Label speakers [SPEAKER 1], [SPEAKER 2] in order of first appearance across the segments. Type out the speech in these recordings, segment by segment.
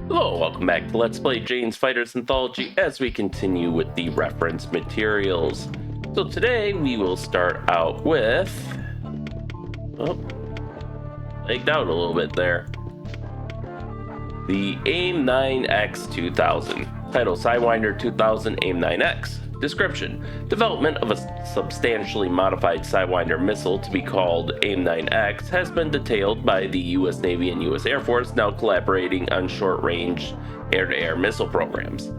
[SPEAKER 1] Hello, welcome back to Let's Play Jane's Fighters Anthology as we continue with the reference materials. So today we will start out with... lagged out a little bit there. The AIM-9X 2000. Title Sidewinder 2000 AIM-9X. Description: development of a substantially modified Sidewinder missile to be called AIM-9X has been detailed by the U.S. Navy and U.S. Air Force, now collaborating on short-range air-to-air missile programs.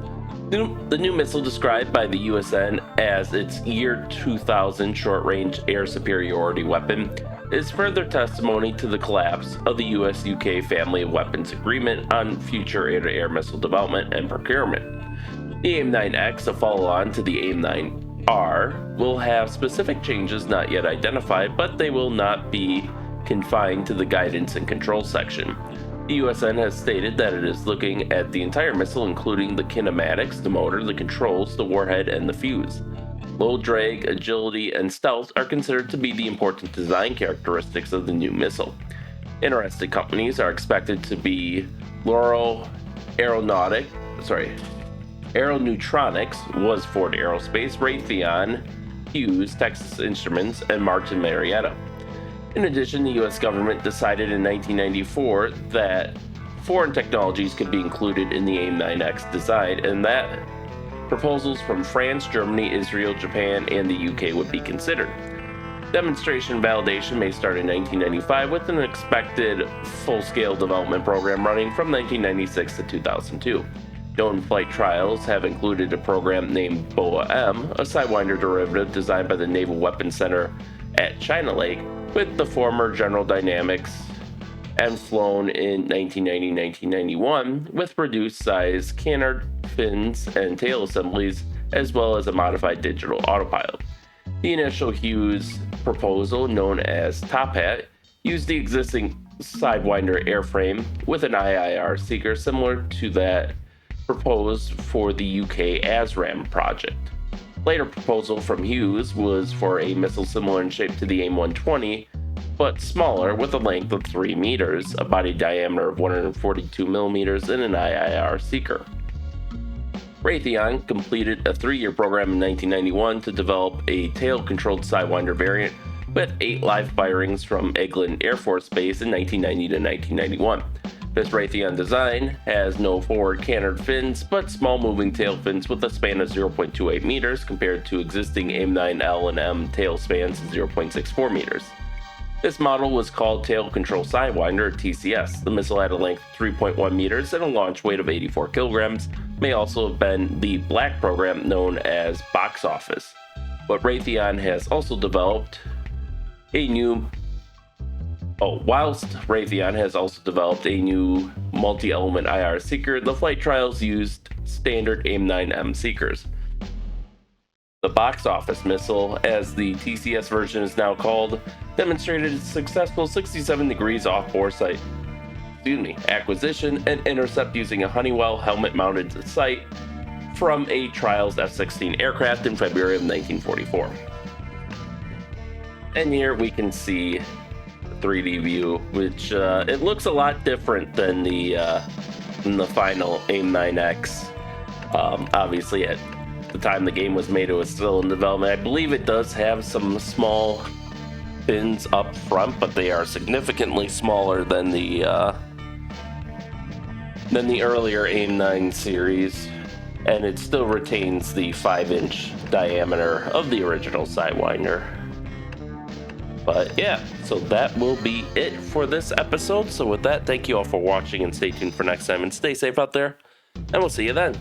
[SPEAKER 1] The new missile, described by the USN as its Year 2000 short-range air superiority weapon, is further testimony to the collapse of the US-UK Family of Weapons Agreement on future air-to-air missile development and procurement. The AIM-9X, a follow-on to the AIM-9R, will have specific changes not yet identified, but they will not be confined to the guidance and control section. The USN has stated that it is looking at the entire missile, including the kinematics, the motor, the controls, the warhead, and the fuse. Low drag, agility, and stealth are considered to be the important design characteristics of the new missile. Interested companies are expected to be Loral Aeroneutronics, was Ford Aerospace, Raytheon, Hughes, Texas Instruments, and Martin Marietta. In addition, the U.S. government decided in 1994 that foreign technologies could be included in the AIM-9X design, and that proposals from France, Germany, Israel, Japan, and the UK would be considered. Demonstration validation may start in 1995, with an expected full-scale development program running from 1996 to 2002. Known flight trials have included a program named BOA-M, a Sidewinder derivative designed by the Naval Weapons Center at China Lake, with the former General Dynamics, and flown in 1990-1991 with reduced size canard fins and tail assemblies, as well as a modified digital autopilot. The initial Hughes proposal, known as Top Hat, used the existing Sidewinder airframe with an IIR seeker similar to that proposed for the UK ASRAM project. Later proposal from Hughes was for a missile similar in shape to the AIM-120, but smaller, with a length of 3 meters, a body diameter of 142 millimeters, and an IIR seeker. Raytheon completed a 3-year program in 1991 to develop a tail-controlled Sidewinder variant with 8 live firings from Eglin Air Force Base in 1990 to 1991. This Raytheon design has no forward canard fins, but small moving tail fins with a span of 0.28 meters compared to existing AIM-9L and M tail spans of 0.64 meters. This model was called Tail Control Sidewinder, or TCS. The missile had a length of 3.1 meters and a launch weight of 84 kilograms, may also have been the black program known as Box Office. But Raytheon has also developed whilst Raytheon has also developed a new multi-element IR seeker, the flight trials used standard AIM-9M seekers. The Box Office missile, as the TCS version is now called, demonstrated its successful 67 degrees off-bore acquisition and intercept using a Honeywell helmet-mounted sight from a trials F-16 aircraft in February of 1944. And here we can see 3D view, which it looks a lot different than the final AIM-9X. Obviously, at the time the game was made, it was still in development. I believe it does have some small fins up front, but they are significantly smaller than the earlier AIM-9 series, and it still retains the 5-inch diameter of the original Sidewinder. But yeah, so that will be it for this episode. So with that, thank you all for watching, and stay tuned for next time, and stay safe out there, and we'll see you then.